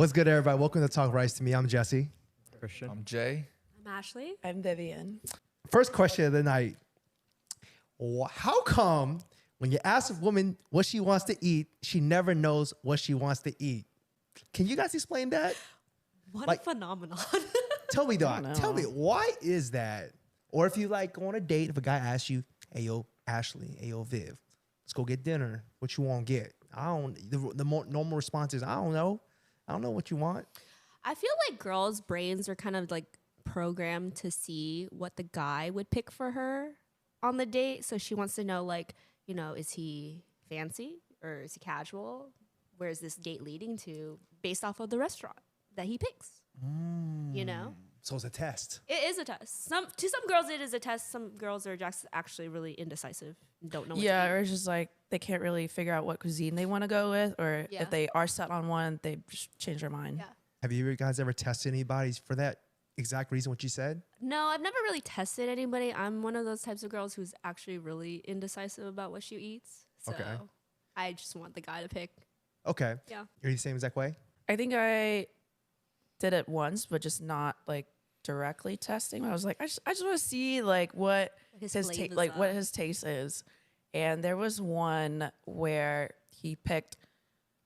What's good, everybody? Welcome to Talk Rice to Me. I'm Jesse. Christian. I'm Jay. I'm Ashley. I'm Vivian. First question of the night. How come when you ask a woman what she wants to eat, she never knows what she wants to eat? Can you guys explain that? What Like- a phenomenon. Tell me, I Doc. don't Tell me, know. why is that? Or if you like go on a date, if a guy asks you, hey, yo, Ashley, hey, yo, Viv, let's go get dinner. What you want to get? The more normal response is, I don't know. I don't know what you want. I feel like girls' brains are kind of like programmed to see what the guy would pick for her on the date. So she wants to know, like, you know, is he fancy or is he casual? Where is this date leading to based off of the restaurant that he picks? You know? So it's a test. It is a test. To some girls, it is a test. Some girls are just actually really indecisive and don't know what to Yeah, eat. or it's just like they can't really figure out what cuisine they want to go with, or Yeah. if they are set on one, they just change their mind. Yeah. Have you guys ever tested anybody for that exact reason what you said? No, I've never really tested anybody. I'm one of those types of girls who's actually really indecisive about what she eats. So Okay. I just want the guy to pick. Okay. Yeah. Are you the same exact way? I think I did it once, but just not like directly testing. I was like, I just want to see like what His his flavors like what are. his taste is. And there was one where he picked,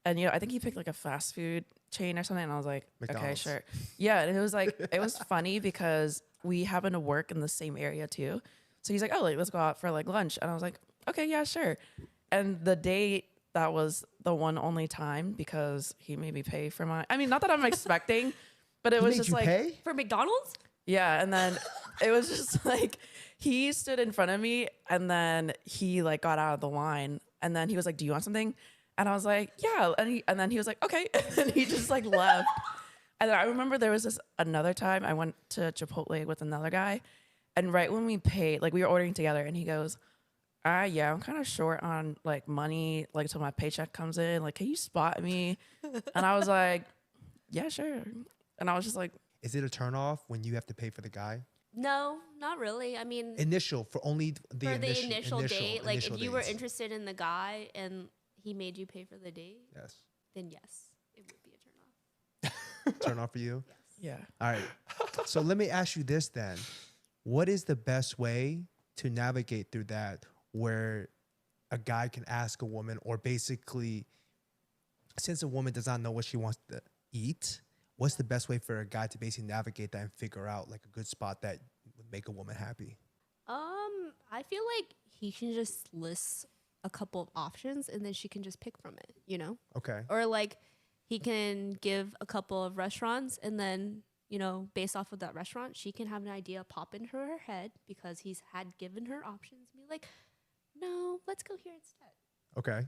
and I think he picked like a fast food chain or something. And I was like, okay, McDonald's. sure. Yeah, and it was like it was funny because we happen to work in the same area too. So he's like, oh, like let's go out for like lunch, and I was like, okay, yeah, sure. And the date, that was the one only time because he made me pay for my. I mean, not that I'm expecting, but it He was made just you like, pay? For McDonald's? yeah. And then it was just like he stood in front of me, and then he like got out of the line, and then he was like, "Do you want something?" And I was like, "Yeah." And then he was like, "Okay," and he just like left. And then I remember there was this another time I went to Chipotle with another guy, and right when we paid, like we were ordering together, and he goes, yeah, I'm kind of short on like money, like till my paycheck comes in. Like, can you spot me? And I was like, yeah, sure. And I was just like, Is it a turnoff when you have to pay for the guy? No, not really. I mean, Initial for only the for the initial date, like initial if you were dates. interested in the guy and he made you pay for the date, Yes. then yes, it would be a turn off. Turn off for you. yeah. All right. So let me ask you this then. What is the best way to navigate through that where a guy can ask a woman, or basically, since a woman does not know what she wants to eat, what's the best way for a guy to basically navigate that and figure out like a good spot that would make a woman happy? I feel like he can just list a couple of options and then she can just pick from it, you know? Okay. Or like he can give a couple of restaurants and then, you know, based off of that restaurant, she can have an idea pop into her head because he's had given her options and be like, no, let's go here instead. Okay.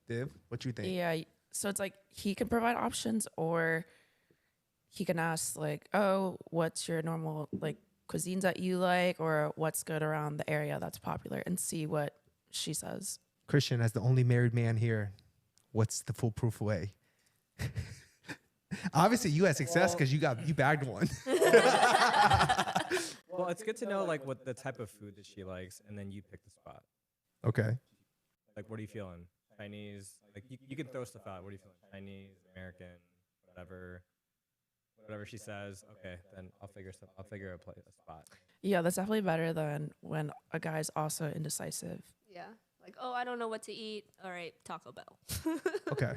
Div, what you think? Yeah. So it's like he can provide options, or he can ask like, oh, what's your normal like cuisines that you like, or what's good around the area that's popular, and see what she says. Christian, as the only married man here, what's the foolproof way? Obviously, you had success because you bagged one. Well, it's good to know like what the type of food that she likes, and then you pick the spot. Okay. Like, what are you feeling? Chinese? Like, you can throw stuff out. What are you feeling? Chinese, American, whatever she says. Okay, then I'll figure a spot. Yeah, that's definitely better than when a guy's also indecisive. Yeah. Like, oh, I don't know what to eat. All right, Taco Bell. Okay.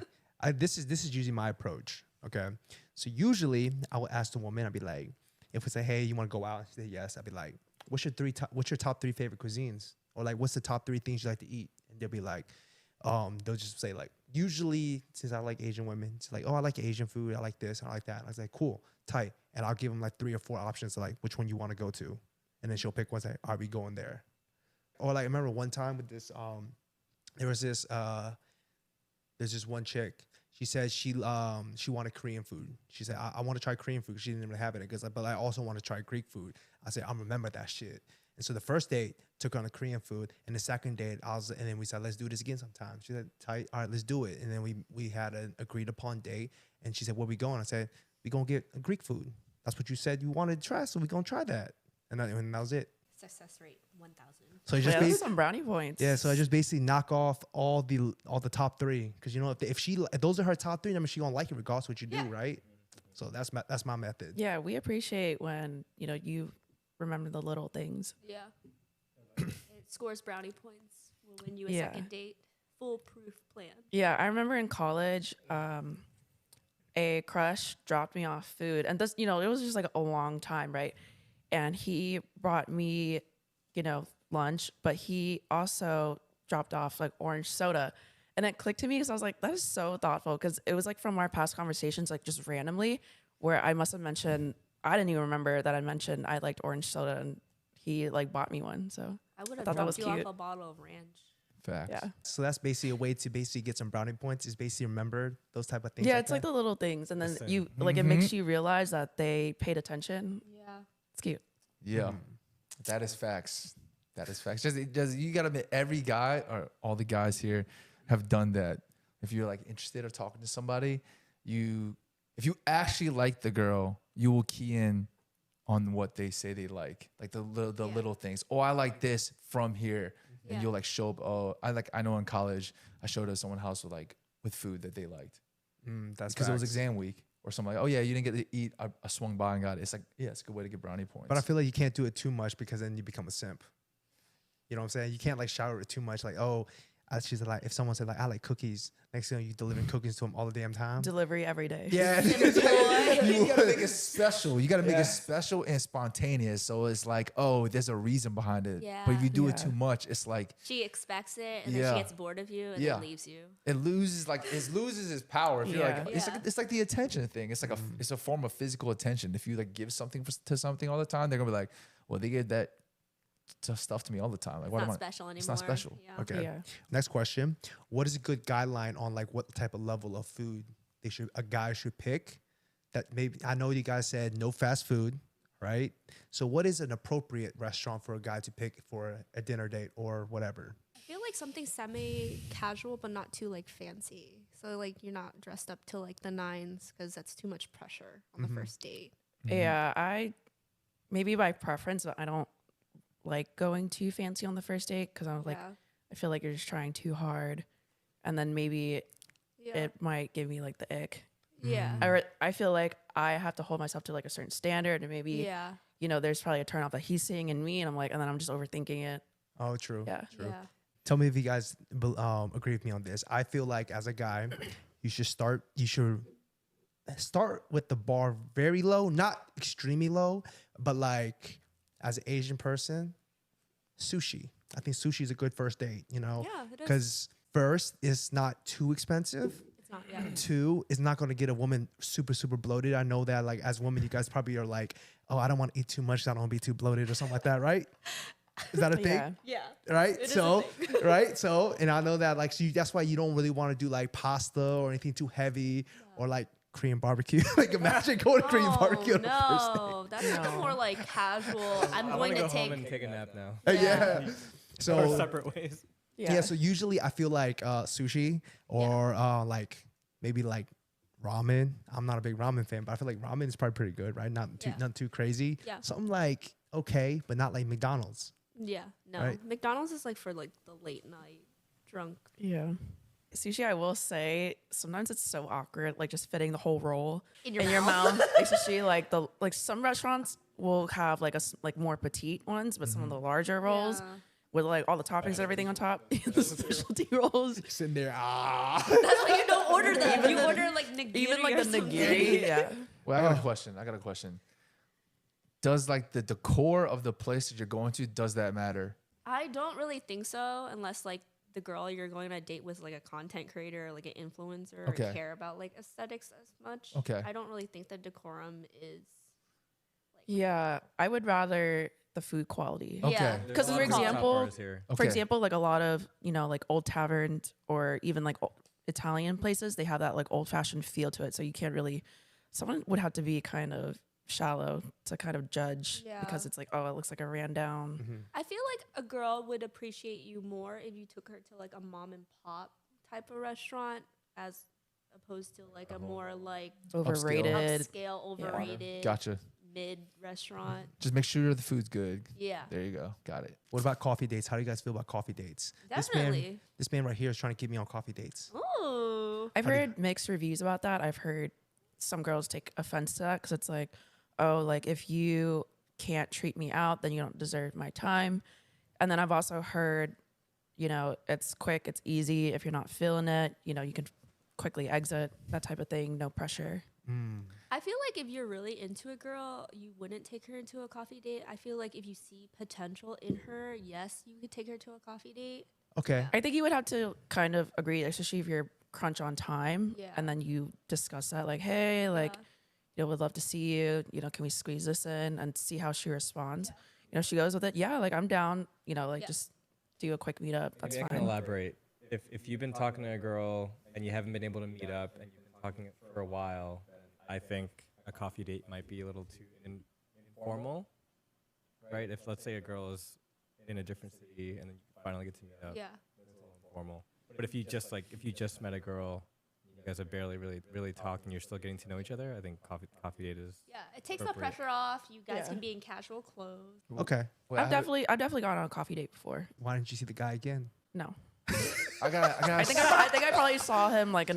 This is usually my approach. Okay. So usually I will ask the woman, I'd be like, if we say, hey, you want to go out? She say yes. I'd be like, what's your top three favorite cuisines? Or like, what's the top three things you like to eat? And they'll be like, they'll just say like, usually since I like Asian women, it's like, oh, I like Asian food. I like this. I like that. And I was like, cool, tight. And I'll give them like 3 or 4 options of like which one you want to go to. And then she'll pick one, say, are we going there? Or like, I remember one time with this, there's this one chick. She said she wanted Korean food. She said, I want to try Korean food. She didn't even have it. Because, but I also want to try Greek food. I said, I remember that shit. And so the first date took her on the Korean food. And the second date, and then we said, let's do this again sometime. She said, tight, all right, let's do it. And then we had an agreed upon date. And she said, where we going? I said, we going to get Greek food. That's what you said you wanted to try. So we going to try that. And that was it. Success rate 1,000. So you Yeah, just that's some brownie points. yeah, so I just basically knock off all the top three because you know if those are her top three, I mean she gonna like it regardless of what you do, right? So that's my method. Yeah, we appreciate when, you know, you remember the little things. Yeah. It scores brownie points. Will win you a Yeah. second date. Foolproof plan. Yeah, I remember in college, a crush dropped me off food. And this, you know, it was just like a long time, right? And he brought me, you know, lunch, but he also dropped off like orange soda. And it clicked to me because I was like, that is so thoughtful. Because it was like from our past conversations, like just randomly, where I must have mentioned, I didn't even remember that I mentioned I liked orange soda and he like bought me one. So I would have thought that was dropped you cute. off a bottle of ranch. Facts. yeah. So that's basically a way to basically get some brownie points. Is basically remember those type of things. Yeah, like it's like that. the little things. And then Listen. you like it makes you realize that they paid attention. Yeah. It's cute. Yeah, that is facts. That is facts. Just you gotta admit, every guy or all the guys here have done that. If you're like interested or talking to somebody, if you actually like the girl, you will key in on what they say they like the little things. Oh, I like this from here, and Yeah. you'll like show up. Oh, I know in college I showed up someone's house with food that they liked That's because it was facts. exam week or something like. Oh yeah, you didn't get to eat. I swung by and got it. It's like yeah, it's a good way to get brownie points. But I feel like you can't do it too much because then you become a simp. You know what I'm saying? You can't like shower it too much. Like, oh, she's like, if someone said like, I like cookies, next thing you delivering cookies to them all the damn time. Delivery every day. Yeah, you gotta make it special. You gotta make Yeah. it special and spontaneous. So it's like, oh, there's a reason behind it. Yeah. But if you do it Yeah. too much, it's like She expects it and then Yeah. she gets bored of you and Yeah. then leaves you. it loses its power. If you're Yeah. like, it's like the attention thing. It's like it's a form of physical attention. If you like give something to something all the time, they're gonna be like, well, they give that stuff to me all the time. Like, It's what am not I? special anymore. It's not special. Yeah. Okay. Yeah. Next question: what is a good guideline on like what type of level of food a guy should pick? That maybe I know you guys said no fast food, right? So what is an appropriate restaurant for a guy to pick for a dinner date or whatever? I feel like something semi-casual but not too like fancy. So like you're not dressed up till like the nines because that's too much pressure on the first date. Yeah, I maybe by preference, but I don't like going too fancy on the first date because I'm like, Yeah. I feel like you're just trying too hard, and then maybe Yeah. it might give me like the ick. Yeah. I feel like I have to hold myself to like a certain standard, and maybe Yeah. you know there's probably a turn off that he's seeing in me, and I'm like, and then I'm just overthinking it. Oh, true. Yeah, Yeah. Tell me if you guys agree with me on this. I feel like as a guy, you should start with the bar very low, not extremely low, but like as an Asian person, sushi. I think sushi is a good first date, you know, Yeah, it is. because first, it's not too expensive. It's not. Yeah. Two, it's not going to get a woman super, super bloated. I know that like as women, you guys probably are like, oh, I don't want to eat too much. So I don't want to be too bloated or something like that, right? Is that a thing? yeah. Yeah. Right. It is a So, thing. right. So, and I know that like, so that's why you don't really want to do like pasta or anything too heavy or like Korean barbecue. Like imagine going to Korean barbecue on the first date. No, that's like a more like casual. I'm I going want to to go home take. and take a nap now. Yeah. Or So separate ways. yeah. So usually I feel like sushi or like maybe like ramen. I'm not a big ramen fan, but I feel like ramen is probably pretty good, right? Not too crazy. Yeah. Something like okay, but not like McDonald's. Yeah. No. Right. McDonald's is like for like the late night drunk. Yeah. Sushi, I will say, sometimes it's so awkward, like just fitting the whole roll In in your your mouth. mouth. Especially like some restaurants will have like like more petite ones, but some of the larger rolls Yeah. with like all the toppings and everything on top, the specialty rolls, Sitting there, That's why you don't order them. You order like nigiri even like or the something. nigiri. Yeah. Well, I got a question. Does like the decor of the place that you're going to, does that matter? I don't really think so, unless like the girl you're going on a date with, like a content creator or like an influencer, Okay. or care about like aesthetics as much. Okay. I don't really think the decorum is. Yeah. I would rather the food quality. Okay. Yeah. There's 'Cause a lot for of hot example- bars here. For example, like a lot of, you know, like old taverns or even like Italian places, they have that like old fashioned feel to it. So you can't really, someone would have to be kind of shallow to kind of judge because Yeah. it's like, oh, it looks like a ran down. I feel like a girl would appreciate you more if you took her to like a mom and pop type of restaurant as opposed to like a more like Overrated. upscale, overrated Gotcha. mid restaurant. Just make sure the food's good. Yeah, There you go. Got it. What about coffee dates? How do you guys feel about coffee dates? definitely. This man right here is trying to get me on coffee dates. Ooh. I've heard mixed reviews about that. I've heard some girls take offense to that because it's like, oh, like if you can't treat me out, then you don't deserve my time. And then I've also heard, it's quick, it's easy. If you're not feeling it, you can quickly exit, that type of thing. No pressure. I feel like if you're really into a girl, you wouldn't take her into a coffee date. I feel like if you see potential in her, yes, you could take her to a coffee date. Okay. I think you would have to kind of agree, especially if you're crunch on time. Yeah. And then you discuss that, like, hey, like, would love to see you. Can we squeeze this in and see how she responds? She goes with it. Yeah, like I'm down. Just do a quick meetup. That's Maybe I fine. can elaborate. If you've been talking to a girl and you haven't been able to meet up and you've been talking for a while, then I think a coffee date might be a little too informal, right? If let's say a girl is in a different city and then you finally get to meet up, Yeah. it's a little informal. But if you just met a girl, you guys have barely really talked and you're still getting to know each other, I think coffee date is. Yeah, it takes the Appropriate. pressure off. You guys Yeah. can be in casual clothes. Okay. Wait, I've definitely gone on a coffee date before. Why didn't you see the guy again? No. I got. I think I probably saw him like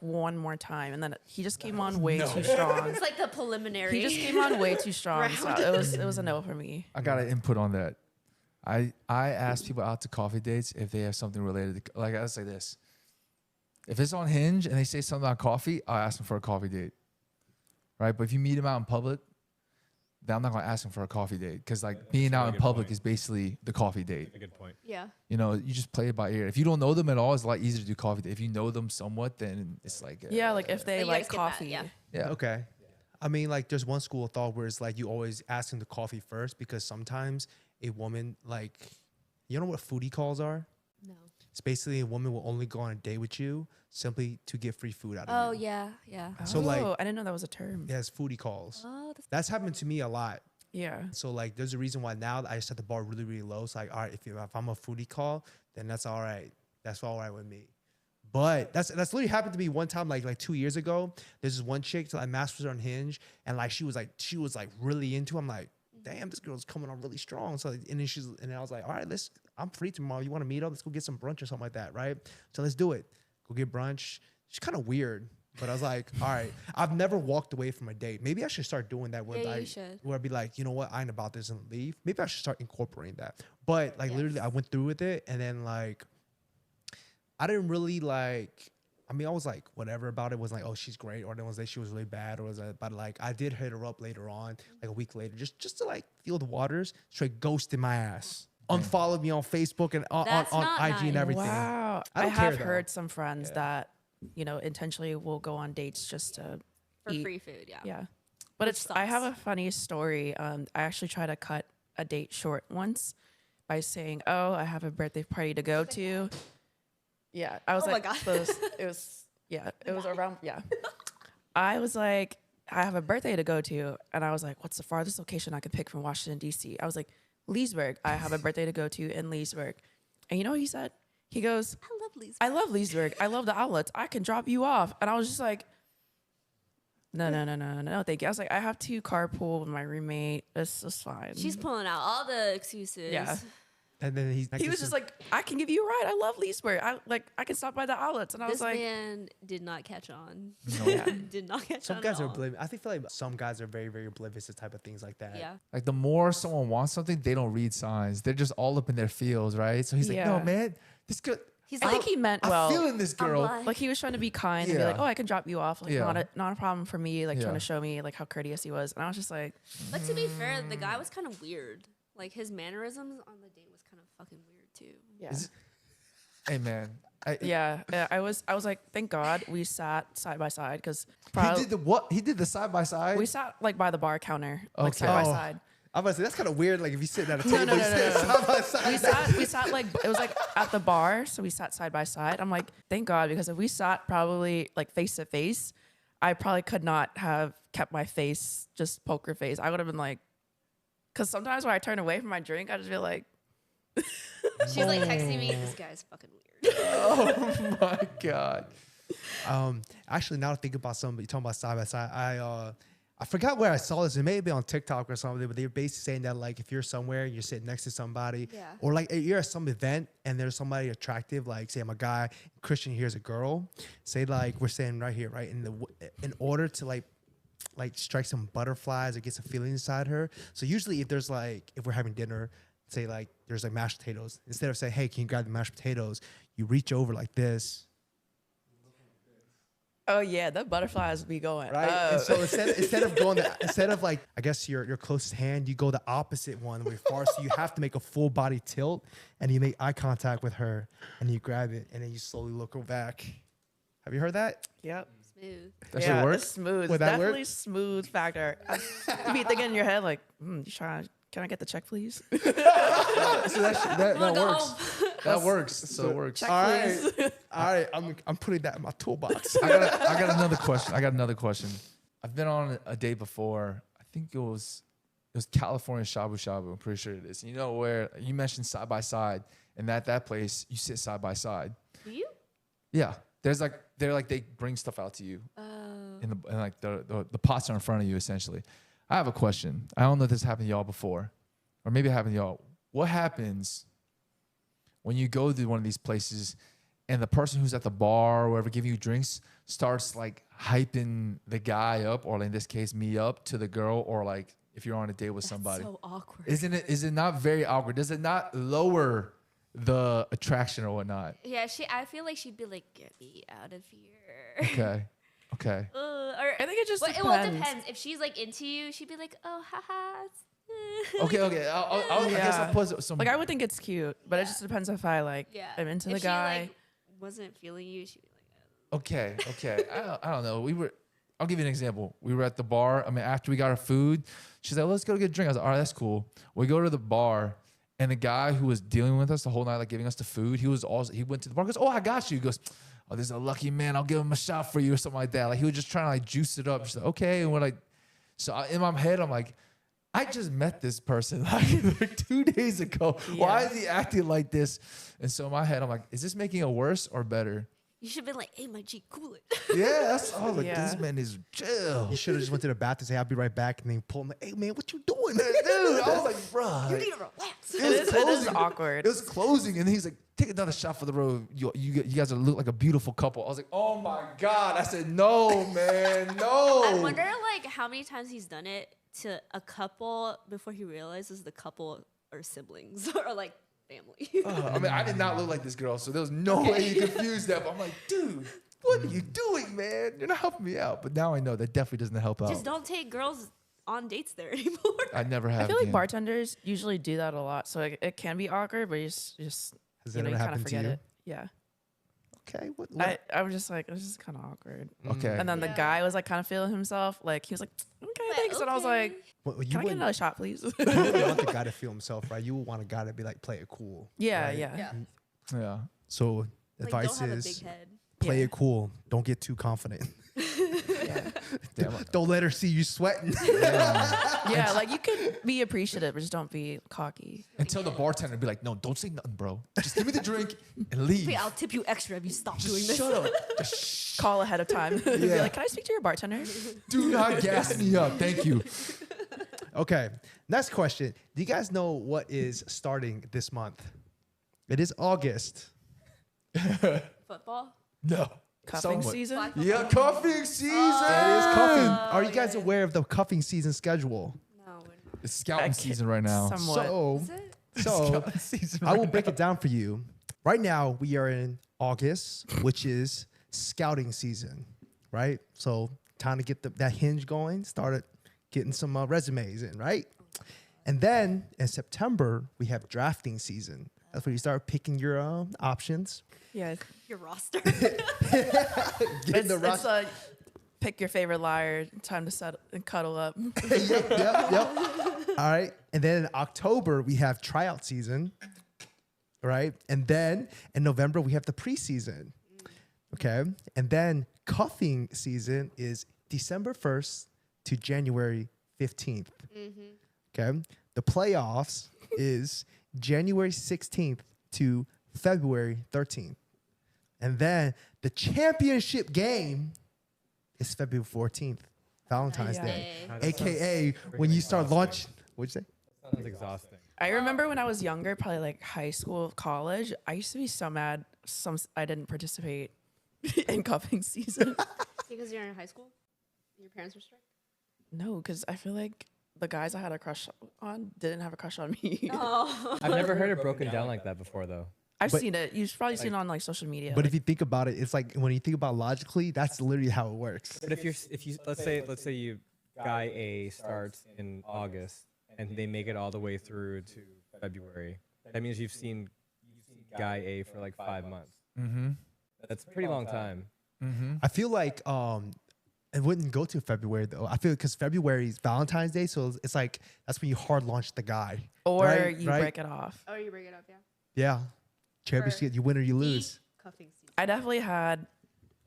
one more time, and then he just came on way too strong. It's like the preliminary. He just came on way too strong. So it was a no for me. I got an input on that. I ask people out to coffee dates if they have something related to, like I say this. If it's on Hinge and they say something about coffee, I'll ask them for a coffee date. Right? But if you meet them out in public, then I'm not gonna ask them for a coffee date because like being out in public is basically the coffee date. That's a good point. Yeah. You just play it by ear. If you don't know them at all, it's a lot easier to do coffee date. If you know them somewhat, then it's like Yeah, like if they You like guys get that, coffee. yeah. yeah. Okay. I mean, like, there's one school of thought where it's like you always ask them to coffee first because sometimes a woman, like, you know what foodie calls are? No. It's basically a woman will only go on a date with you simply to get free food out of Oh you. yeah, yeah. So, like- I didn't know that was a term. Yeah, it's foodie calls. Oh, That's happened to me a lot. Yeah. So, like, there's a reason why now I just set the bar really, really low. It's like, all right, if I'm a foodie call, then that's all right. That's all right with me. But that's literally happened to me one time, like 2 years ago. There's this one chick, so I matched with her on Hinge, and like she was like really into. I'm like, damn, this girl's coming on really strong. So and then I was like, all right, I'm free tomorrow. You want to meet up? Let's go get some brunch or something like that, right? So let's do it. Go get brunch. She's kind of weird, but I was like, all right. I've never walked away from a date. Maybe I should start doing that. Where Yeah, you like, should. where I'd be like, you know what, I ain't about this and leave. Maybe I should start incorporating that. But like literally, I went through with it, and then like, I didn't really like. I mean, I was like, whatever about it. Was like, oh, she's great, or then was like she was really bad, or was it? But like, I did hit her up later on, like a week later, just to like feel the waters. Straight ghosted my ass, unfollowed me on Facebook and on That's IG not and nice. everything. Wow. I I don't care, have though. heard some friends that, intentionally will go on dates just to for eat. free food. Yeah. Yeah. But Which I have sucks. a funny story. I actually tried to cut a date short once by saying, oh, I have a birthday party to go to. Yeah. I was Oh my like, God. it was around, yeah. I was like, I have a birthday to go to. And I was like, what's the farthest location I could pick from Washington, D.C.? I was like, Leesburg. I have a birthday to go to in Leesburg. And you know what he said? He goes, I love Lisa. I love Leesburg. I love the outlets. I can drop you off. And I was just like, no, thank you. I was like, I have to carpool with my roommate. It's just fine. She's pulling out all the excuses. Yeah. And then He was just like, I can give you a ride. I love Leesburg. I can stop by the outlets. And I This was like, man did not catch on. yeah. Did not catch some on. guys at are all. oblivious. I think feel like some guys are very, very oblivious to type of things like that. Yeah. Like the more someone wants something, they don't read signs. They're just all up in their feels, right? So he's like, no, Yeah. man, this good. He's I like, think he meant I'm well. feeling this I'm girl. blind. Like he was trying to be kind and be like, Yeah. oh, I can drop you off. Like Yeah. not a problem for me. Like Yeah. trying to show me like how courteous he was. And I was just like, but to be fair, the guy was kind of weird. Like his mannerisms on the date was kind of fucking weird too. yeah. Is- Hey, man. Yeah, I was like, thank God we sat side by side because He did the what? He did the side by side. we sat like by the bar counter, like Okay. side by Oh. side. I'm about to say that's kind of weird. Like if you sit at a No, table, no, you no, sit no, no. side by side. We sat like it was like at the bar, so we sat side by side. I'm like, thank God, because if we sat probably like face to face, I probably could not have kept my face just poker face. I would have been like, because sometimes when I turn away from my drink, I just feel like, She's like texting me. This guy's fucking weird. Oh my god. Actually, now to think about something, you're talking about side by side. I forgot where I saw this. It may be on TikTok or something, but they're basically saying that like if you're somewhere, you're sitting next to somebody, Yeah. or like you're at some event and there's somebody attractive, like say I'm a guy, Christian here's a girl. Say like we're standing right here, right? In order to like strike some butterflies or get some feeling inside her. So usually if we're having dinner, say like there's like mashed potatoes. Instead of saying, hey, can you grab the mashed potatoes? You reach over like this. Oh yeah, the butterflies be going. Right. And so instead of going instead of like I guess your closest hand, you go the opposite one where far, so you have to make a full body tilt and you make eye contact with her and you grab it and then you slowly look her back. Have you heard that? Yep. Smooth. That Yeah, should work. it's smooth. Would that Definitely work? smooth factor. You be thinking in your head like, you trying? Can I get the check, please? So that Wanna go works. home? That works. So it works. Check, All right. please. All right. I'm putting that in my toolbox. I got another question. I've been on a date before. I think it was California shabu shabu. I'm pretty sure it is. You know where you mentioned side by side, and at that place you sit side by side. Do you? Yeah, they bring stuff out to you, Oh. and like the pots are in front of you essentially. I have a question. I don't know if this happened to y'all before, or maybe it happened to y'all. What happens when you go to one of these places and the person who's at the bar or wherever giving you drinks starts like hyping the guy up, or like in this case me up to the girl, or like if you're on a date with somebody? So awkward. Is it not very awkward? Does it not lower the attraction or whatnot? Yeah, I feel like she'd be like, "Get me out of here." Okay. Or I think it just well, depends. it depends. If she's like into you, she'd be like, "Oh, haha." Okay. I guess I'll put some. Like I would think it's cute, but it just depends if I like Yeah. am into If the she, guy. like, wasn't feeling you, she'd be like, Okay. I don't know. I'll give you an example. We were at the bar. I mean, after we got our food, she's like, let's go get a drink. I was like, all right, that's cool. We go to the bar, and the guy who was dealing with us the whole night, like giving us the food, he went to the bar, goes, oh, I got you. He goes, oh, this is a lucky man. I'll give him a shot for you or something like that. Like he was just trying to like juice it up. She's like, okay. And we're like, in my head, I'm like, I just met this person like 2 days ago. Yeah. Why is he acting like this? And so in my head, I'm like, is this making it worse or better? You should have been like, "Hey, my G, cool it." Yeah, that's all. Like, Yeah. this man is chill. You should have just went to the bathroom and say, I'll be right back. And then pull him like, hey, man, what you doing? Dude, I was like, bro. You need to relax. It is awkward. It was closing, and he's like, take another shot for the road. You guys look like a beautiful couple. I was like, oh my God. I said, no, man, no. I wonder like how many times he's done it to a couple before he realizes the couple are siblings or like family. I mean, I did not look like this girl, so there was no way you confused that. But I'm like, dude, what are you doing, man? You're not helping me out. But now I know that definitely doesn't help out. Just don't take girls on dates there anymore. I never have. I feel like again. bartenders usually do that a lot, so it can be awkward, but you just Has you that know, ever you kind of happened to forget you? it. Yeah. Okay. What? I was just like, it was just kind of awkward. Okay. And then the Yeah. guy was like kind of feeling himself. Like he was like, okay, thanks. And I was like, What, you can I get wouldn't another shot, please? you wouldn't want the guy to feel himself, right? You would want a guy to be like, play it cool. yeah, right? yeah. Yeah. So Like, advice don't have a big is head. play Yeah. it cool. Don't get too confident. Damn. Don't let her see you sweating. Yeah, like you could be appreciative, but just don't be cocky. Until the bartender be like, no, don't say nothing, bro. Just give me the drink and leave. Wait, I'll tip you extra if you stop doing Just this. shut up. Just Call ahead of time. Be Yeah. like, can I speak to your bartender? do not gas me up. Thank you. Okay. Next question. Do you guys know what is starting this month? It is August. Football? No. Cuffing Somewhat. season? Flag Yeah, football? cuffing season. It is cuffing. Are you guys yeah. aware of the cuffing season schedule? No, we're not. It's scouting Okay, season right now. Somewhat. So, Is it? so Scouting season I right will now. break it down for you. Right now, we are in August, which is scouting season, right? So, time to get that hinge going. Started getting some resumes in, right? And then in September, we have drafting season. That's where you start picking your options. Yeah. Your roster. Getting the It's pick your favorite liar. Time to settle and cuddle up. Yep. All right. And then in October, we have tryout season, right? And then in November, we have the preseason. Okay. And then cuffing season is December 1st to January 15th. Okay. The playoffs is January 16th to February 13th. And then the championship game is February 14th Valentine's Yeah. Day, That aka sounds when freaking you start exhausting. launch. What'd you say? Sounds exhausting. I remember when I was younger, probably like high school, college, I used to be so mad I didn't participate in cuffing season. Because you're in high school? Your parents were strict? No, because I feel like the guys I had a crush on didn't have a crush on me. Oh. I've never heard it broken down like that before, though. I've But- seen it. You've probably seen it on like social media. But like, if you think about it, it's like when you think about logically, that's literally how it works. But if you let's say you guy A starts in August and they make it all the way through to February, that means you've seen guy A for like 5 months. Mm-hmm. That's a pretty long time. Mm-hmm. I feel like it wouldn't go to February though. I feel because February is Valentine's Day, so it's like that's when you hard launch the guy. or right, you right. break it off. Oh, you bring it up, yeah. Yeah, championship, you win or you lose. Cuffing season. I definitely had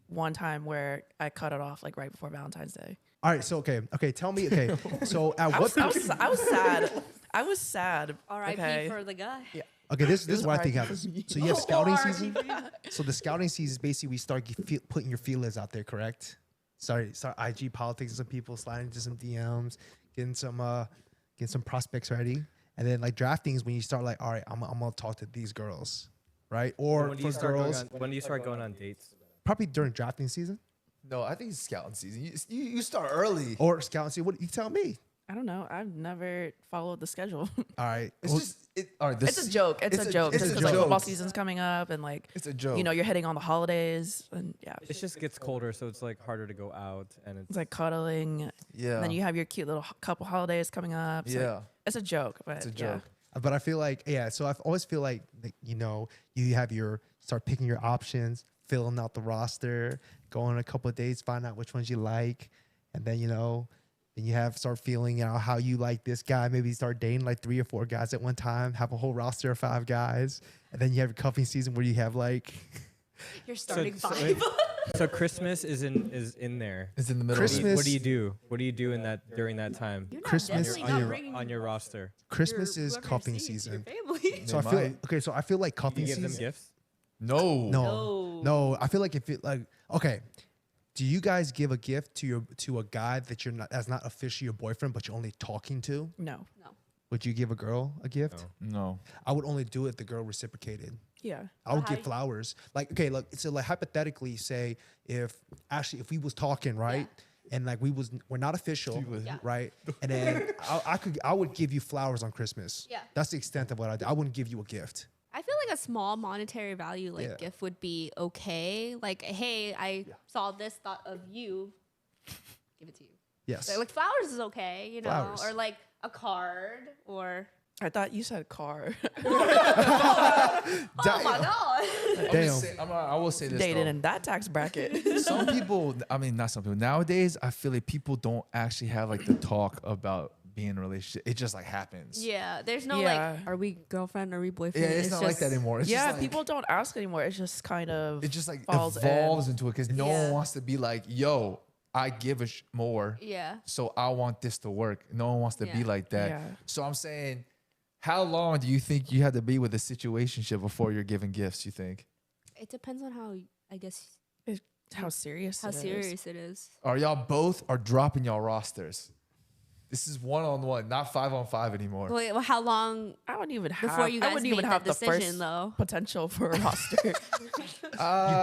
one time where I cut it off like right before Valentine's Day. All right, so okay, tell me, okay, so at I what? I was sad. I was sad. R.I.P. Okay. for the guy. Yeah. Okay, this This is what I think R.I.P. happens. for me. So you have scouting R.I.P. season. So the scouting season is basically we start putting your feelers out there, correct? Start IG politics, some people sliding into some DMs, getting some prospects ready, and then like drafting is when you start like, all right, I'm gonna talk to these girls, right? Or When do for you start girls, when do you start going on dates? probably during drafting season No, I think it's scouting season. You start early. or scouting season. What you tell me? I don't know. I've never followed the schedule. All right, It's well, just all right. It's a joke. It's a joke. It's Because a like joke. football season's coming up and like It's a joke. you know you're hitting on the holidays and yeah, It just gets colder, so it's like harder to go out, and it's like cuddling. yeah. And then you have your cute little couple holidays coming up. So yeah. it's a joke, but It's a yeah. joke. but I feel like So I always feel like you know you have start picking your options, filling out the roster, go on a couple of dates, find out which ones you like, and then then you start feeling out how you like this guy. Maybe start dating like 3 or 4 guys at one time, have a whole roster of 5 guys, and then you have your cuffing season where you have like You're starting so 5. so Christmas is in there. It's in the middle. Christmas- What do you do? What do you do in that during that time You're not Christmas- definitely on not your bringing on your roster? Christmas your- is whoever you're cuffing seeing to your season. family. So I They feel might. okay. So I feel like Do cuffing you give them season. gifts? No. No. I feel like if it like okay. Do you guys give a gift to a guy that's not officially your boyfriend, but you're only talking to? No. No. Would you give a girl a gift? No. No. I would only do it if the girl reciprocated. Yeah. I would how give do you- flowers. Like, okay, look, so like hypothetically, say if we was talking, right? And like we're not official, Yeah. right? And then I would give you flowers on Christmas. Yeah. That's the extent of what I do. I wouldn't give you a gift. I feel like a small monetary value like Yeah. gift would be okay. Like, hey, I saw this, thought of you. Give it to you. Yes. So, like flowers is okay, you know, Flowers. or like a card or I thought you said car. oh my god. Damn. I will say this. Dated though. in that tax bracket. Some people, I mean, not some people. Nowadays, I feel like people don't actually have like the talk about being in a relationship. It just like happens. Yeah, there's no Yeah. like, are we girlfriend? Are we Yeah, boyfriend? it's not like that anymore. It's yeah, just like, people don't ask anymore. It's just kind of it just like falls evolves in. into it because no Yeah. one wants to be like, yo, I give a more, Yeah. so I want this to work. No one wants to be Yeah. like that. Yeah. So I'm saying, how long do you think you had to be with a situationship before you're giving gifts? You think? It depends on how I guess how serious how it is. serious it is. Are y'all both are dropping y'all rosters? This is 1-on-1, not 5-on-5 anymore. Wait, well, how long I wouldn't even have. before you I guys wouldn't make even that have the decision first though? potential for a roster. You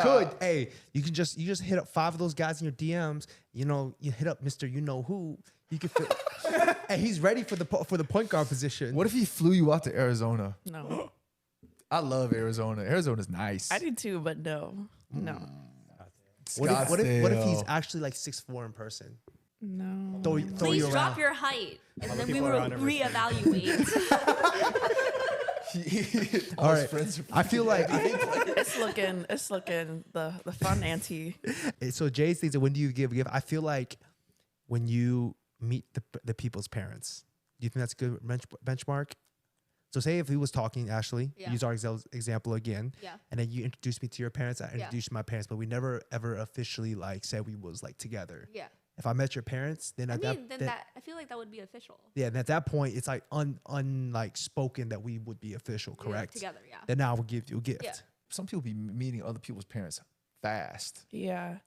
could. Hey, you just hit up 5 of those guys in your DMs. You know, you hit up Mr. You know who. You can fit. And he's ready for the point guard position. What if he flew you out to Arizona? No, I love Arizona. Arizona's nice. I do too, but no, no, What if he's Scottsdale. actually like 6'4" in person? no. Throw Please you drop around. your height, and then we people will are 100%. reevaluate. All right. I feel like It's looking the fun ante. so. Jay thinks that when do you give a gift? I feel like when you meet the people's parents. Do you think that's a good benchmark? So say if he was talking, Ashley, Yeah. use our example again, Yeah. and then you introduced me to your parents, I Yeah. introduced you to my parents, but we never ever officially like said we was like together. Yeah. If I met your parents, then I at mean, that, then that I feel like that would be official. yeah, and at that point it's like like spoken that we would be official, Yeah, correct? together, yeah. Then now we'll give you a gift. Yeah. Some people be meeting other people's parents fast. Yeah,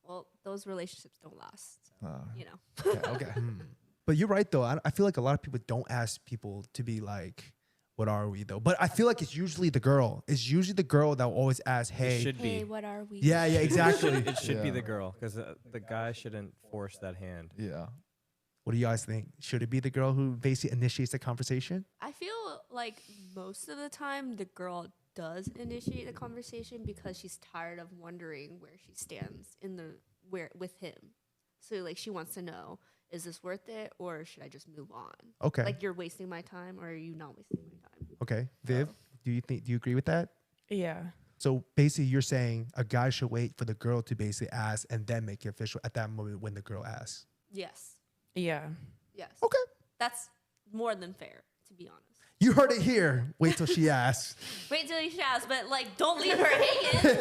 well, those relationships don't last. So, you know. Okay. Okay. But you're right though. I feel like a lot of people don't ask people to be like, "What are we?" though. But I feel like it's usually the girl. It's usually the girl that will always ask, "Hey." It should Hey, be. what are we? Yeah, yeah, exactly. It should be Yeah. the girl because the guy shouldn't force that hand. Yeah. What do you guys think? Should it be the girl who basically initiates the conversation? I feel like most of the time the girl does initiate the conversation because she's tired of wondering where she stands in the where with him. So like she wants to know, is this worth it or should I just move on? Okay. Like you're wasting my time or are you not wasting my time? Okay. Viv, do you agree with that? Yeah. So basically you're saying a guy should wait for the girl to basically ask and then make it official at that moment when the girl asks. Yes. Yeah. Yes. Okay. That's more than fair, to be honest. You heard it here. Wait till she asks. Wait till you ask, but like don't leave her hanging.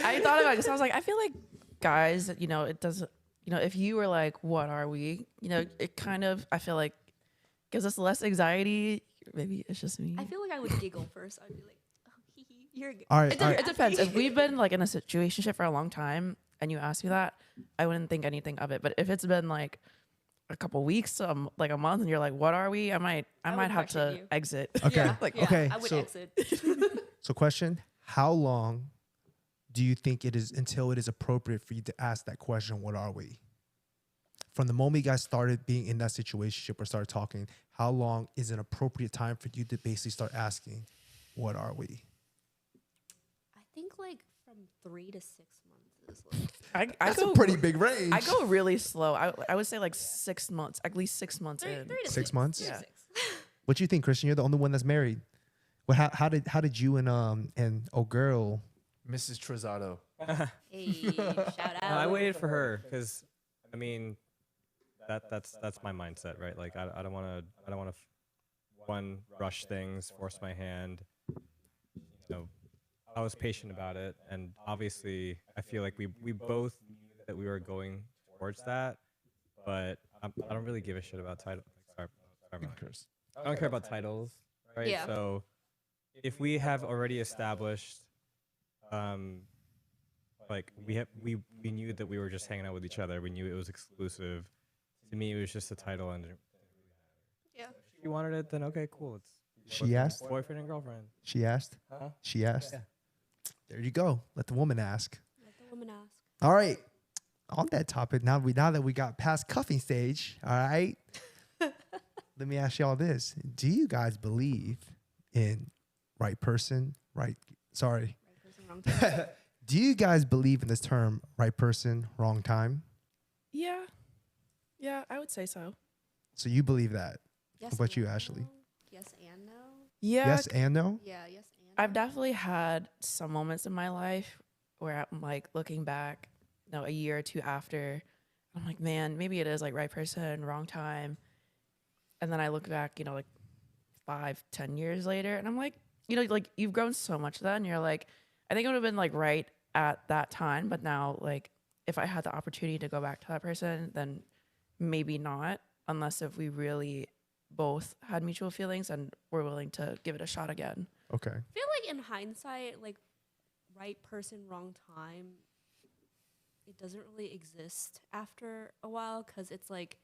I thought about it because I was like, I feel like guys, you know, it doesn't, you know, if you were like, what are we? You know, it kind of, I feel like gives us less anxiety. Maybe it's just me. I feel like I would giggle first. I'd be like, oh, hee hee, you're good. All right. It, all de- right. it depends. If we've been like in a situationship for a long time and you ask me that, I wouldn't think anything of it. But if it's been like a couple weeks, like a month, and you're like, "What are we?" I might would have question to you. exit. Okay. Yeah, Like, yeah, okay, I would so- exit. So question, how long do you think it is until it is appropriate for you to ask that question, what are we? From the moment you guys started being in that situationship or started talking, how long is an appropriate time for you to basically start asking, what are we? I think like from 3 to 6 months is like I That's go a pretty big range. I go really slow. I would say like 6 months, at least 6 months in. 3 to 6 months? 3 to Yeah. 6. What you think, Christian? You're the only one that's married. Well, how did you and oh girl? Mrs. Trozado. Hey, shout out. I waited for her because, I mean, that's my mindset, right? Like I don't want to one rush things, force my hand. You know, I was patient about it, and obviously, I feel like we both knew that we were going towards that, but I don't really give a shit about title. Sorry, Curse. I don't care about titles, right? Yeah. So if we have already established, like we knew that we were just hanging out with each other. We knew it was exclusive. To me, it was just a title, and Yeah. if you wanted it, then okay, cool. It's She asked. boyfriend and girlfriend. She asked. Huh? She asked. Yeah. There you go. Let the woman ask. Let the woman ask. All right. On that topic, now that we got past cuffing stage, all right. Let me ask y'all this: do you guys believe in right person, right? Sorry. Right person, wrong time. Do you guys believe in this term, right person, wrong time? Yeah. Yeah, I would say so. So you believe that? Yes. What about you, and Ashley? no. Yes and no. Yeah. Yes and no. Yeah. Yes and. I've definitely had some moments in my life where I'm like looking back, you know, a year or two after, I'm like, man, maybe it is like right person, wrong time. And then I look back, you know, like 5-10 years later, and I'm like, you know, like you've grown so much then. You're like, I think it would have been like right at that time, but now like if I had the opportunity to go back to that person, then maybe not, unless if we really both had mutual feelings and were willing to give it a shot again. Okay. I feel like in hindsight, like right person, wrong time, it doesn't really exist after a while because it's like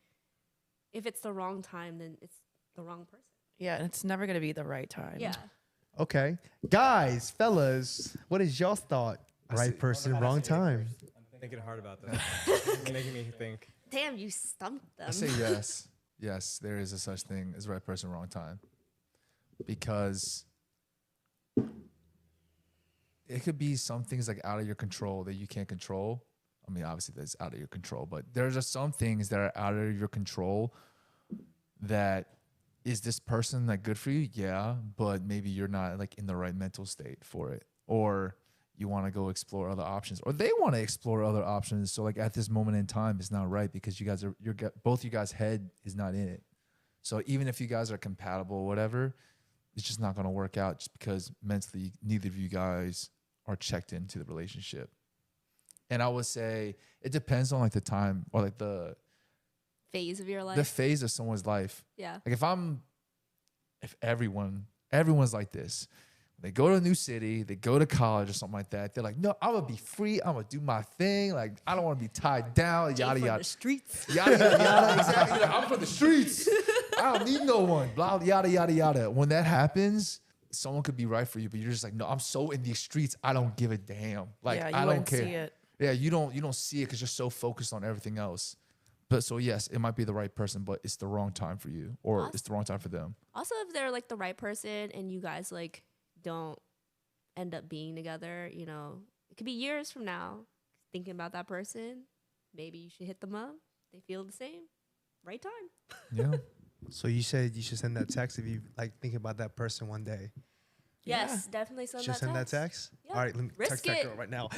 if it's the wrong time, then it's the wrong person. Yeah, and it's never gonna be the right time. Yeah. Okay. Guys, fellas, what is y'all's thought? Right person, wrong time. I'm thinking hard about this. It's making me think. Damn, you stumped them. I say yes. Yes, there is a such thing as right person, wrong time. Because it could be some things like out of your control that you can't control. I mean, obviously that's out of your control, but there's just some things that are out of your control that is this person like good for you? Yeah, but maybe you're not like in the right mental state for it. Or you want to go explore other options, or they want to explore other options. So like at this moment in time, it's not right because you guys are, both you guys' head is not in it. So even if you guys are compatible, whatever, it's just not going to work out just because mentally neither of you guys are checked into the relationship. And I would say it depends on like the time or like the Phase of your life. phase of someone's life. Yeah. Like if everyone's like this, They go to a new city, they go to college or something like that. They're like, no, I'm gonna be free. I'm gonna do my thing. Like, I don't want to be tied down. Yada yada. The streets. Yada yada yada. Exactly. Like, I'm for the streets. I don't need no one. Blah yada yada yada. When that happens, someone could be right for you, but you're just like, no, I'm so in these streets. I don't give a damn. Like, yeah, you I don't wouldn't care. see it. Yeah, you don't see it because you're so focused on everything else. But so yes, it might be the right person, but it's the wrong time for you, or it's the wrong time for them. Also, if they're like the right person and you guys like don't end up being together, you know, it could be years from now thinking about that person. Maybe you should hit them up. They feel the same. Right time. Yeah. So you said you should send that text if you like thinking about that person one day. Yes, definitely send Should that send text. that text? Yeah. All right, let me Risk text that it. girl right now.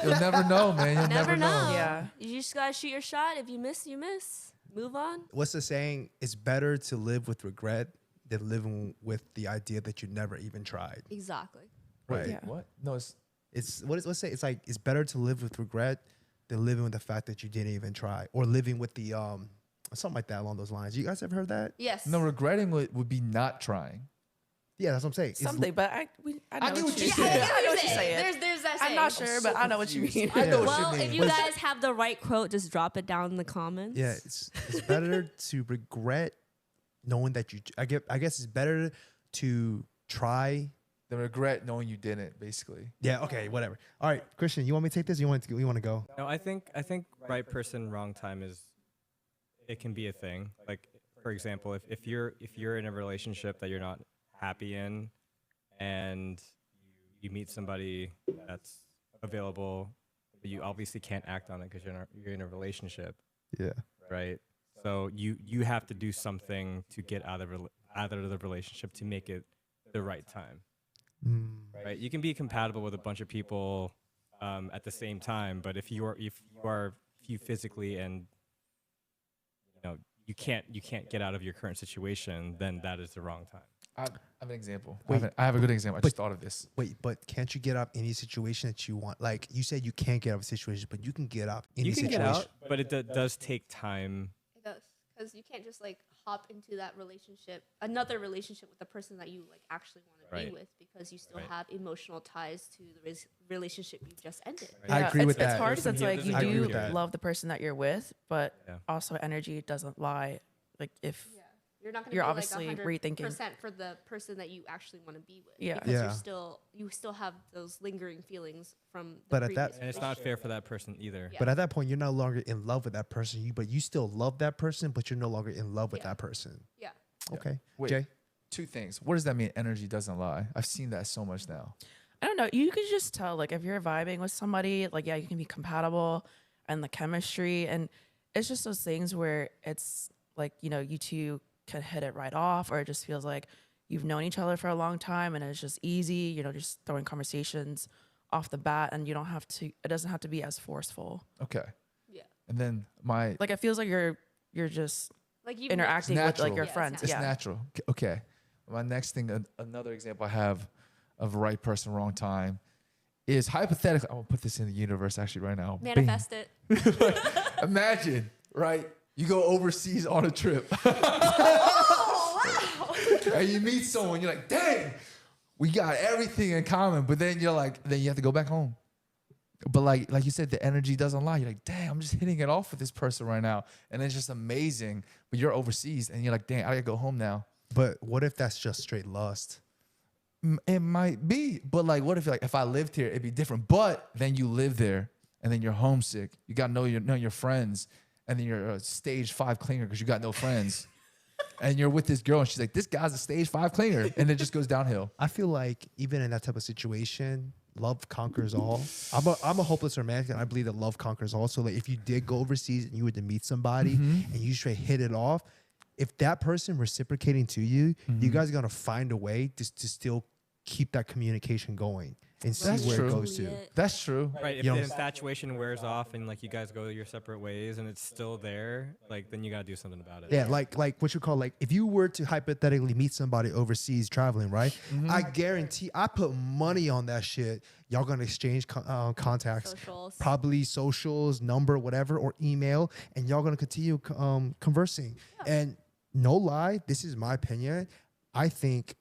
You'll never know, man. You'll Never know. Yeah. You just gotta shoot your shot. If you miss, you miss. Move on. What's the saying? It's better to live with regret than living with the idea that you never even tried. Exactly. Right. Yeah. What? No, it's It's let's say it's like it's better to live with regret than living with the fact that you didn't even try, or living with the something like that along those lines. You guys ever heard that? Yes. no, regretting would be not trying. Yeah, that's what I'm saying. It's Something, but I know what get what you're you're saying. saying. I know what you're saying. There's that I'm saying. not sure, but I know what you mean. I know what Well, you mean. if you guys have the right quote, just drop it down in the comments. Yeah, it's better to regret knowing that you. I guess it's better to try. The regret knowing you didn't, basically. Yeah. Okay. Whatever. All right, Christian, you want me to take this? You want to go? No, I think right person, wrong time is, it can be a thing. Like, for example, if you're in a relationship that you're not happy in, and you meet somebody that's available, but you obviously can't act on it because you're in a relationship, Yeah. right? So you have to do something to get out of the relationship to make it the right time. Right, you can be compatible with a bunch of people at the same time, but if you physically and you can't get out of your current situation, then that is the wrong time. I have an example. Wait. I have a good example. I just thought of this. Wait, but can't you get out any situation that you want? Like you said, you can't get out of a situation, but you can get out any You can situation. get out, but it does take time. It does, because you can't just like hop into that relationship, another relationship with the person that you like actually want to Right. be with, because you still Right. have emotional ties to the relationship you just ended. I Yeah, agree with it's that. hard There's some because like here- you I agree do with that. love the person that you're with, but Yeah. also energy doesn't lie. Like if Yeah, you're not gonna You're be obviously like rethinking. 100% for the person that you actually want to be with. Yeah. because Yeah. you still have those lingering feelings from the But at that- previous And it's not relationship. fair for that person either. Yeah. But at that point, you're no longer in love with that person. But you still love that person, but you're no longer in love with Yeah. that person. Yeah. Okay. Wait. Jay. Two things. What does that mean? Energy doesn't lie. I've seen that so much now. I don't know, you could just tell like if you're vibing with somebody, like yeah, you can be compatible and the chemistry, and it's just those things where it's like, you two can hit it right off, or it just feels like you've known each other for a long time and it's just easy, just throwing conversations off the bat, and it doesn't have to be as forceful. Okay. Yeah. And then my Like it feels like you're just Like you interacting with natural. like your Yeah, it's friends. it's Yeah. natural. Okay. My next thing, another example I have of right person, wrong time is hypothetically. I'm gonna put this in the universe actually right now. Bing. manifest it. Imagine, right? You go overseas on a trip. And you meet someone, you're like, dang, we got everything in common. But then you're like, then you have to go back home. But like you said, the energy doesn't lie. You're like, dang, I'm just hitting it off with this person right now. And it's just amazing. But you're overseas and you're like, dang, I gotta go home now. But what if that's just straight lust? It might be. But like, what if I lived here, it'd be different. But then you live there and then you're homesick. You gotta know your friends. And then you're a stage 5 clinger because you got no friends. And you're with this girl and she's like, this guy's a stage 5 clinger. And it just goes downhill. I feel like even in that type of situation, love conquers all. I'm a hopeless romantic, and I believe that love conquers all. So like, if you did go overseas and you were to meet somebody and you straight hit it off, if that person reciprocating to you, you guys are gonna find a way to still keep that communication going and see That's where true. it goes to. That's true. Right, if You know the what I'm infatuation wears off and like you guys go your separate ways and it's still there, like then you gotta do something about it. Yeah, like what you call, like, if you were to hypothetically meet somebody overseas traveling, right? I guarantee, I put money on that shit. Y'all gonna exchange contacts, Socials. probably socials, number, whatever, or email, and y'all gonna continue conversing. And no lie, this is my opinion. I think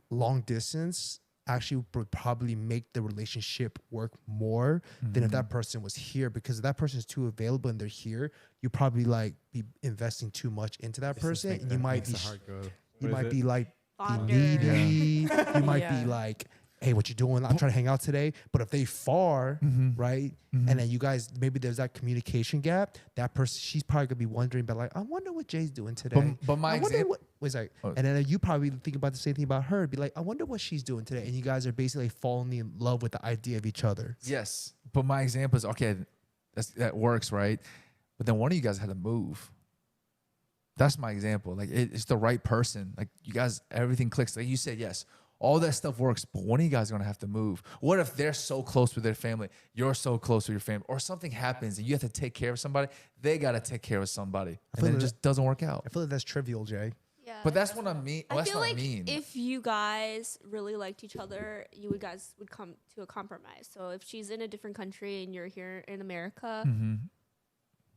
long distance actually would probably make the relationship work more than if that person was here, because if that person is too available and they're here, you probably like be investing too much into that person, and you might be you might be like be Fonder. needy. You might Yeah. be like, hey, what you doing? I'm trying to hang out today. But if they far, right, and then you guys, maybe there's that communication gap, that person, she's probably gonna be wondering, but like, I wonder what Jay's doing today. But my I wonder example, what was like, and then you probably think about the same thing about her. Be like, I wonder what she's doing today, and you guys are basically falling in love with the idea of each other. yes. But my example is okay. That works, right? But then one of you guys had to move. That's my example. Like it's the right person. Like you guys, everything clicks. Like you said, yes, all that stuff works. But one of you guys are gonna have to move. What if they're so close with their family? You're so close with your family, or something happens and you have to take care of somebody. They gotta take care of somebody, and then it just doesn't work out. I feel like that's trivial, Jay. Yeah. But that's what I mean. I That's feel what like I mean. if you guys really liked each other, guys would come to a compromise. So if she's in a different country and you're here in America,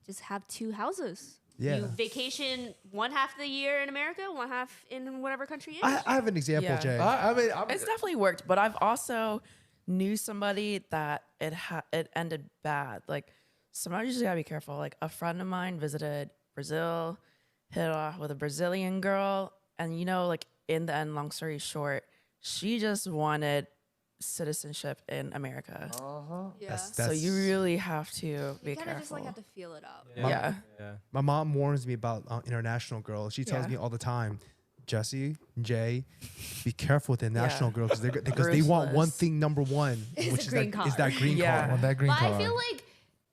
just have two houses. Yeah. You vacation one half of the year in America, one half in whatever country it is. I have an example, Yeah. Jay. I mean, It's definitely worked, but I've also knew somebody that it ended bad. Like somebody just gotta be careful. Like a friend of mine visited Brazil, hit it off with a Brazilian girl, and like in the end, long story short, she just wanted citizenship in America. yeah. So you really have to be you kind of just careful. like have to feel it out. Yeah. My mom warns me about international girls. She tells Yeah. me all the time, Jesse, Jay, be careful with international Yeah. girls because they want one Ruthless. thing, number one, It's which a is green that, is card. that green Yeah. card. on that green But card. I feel like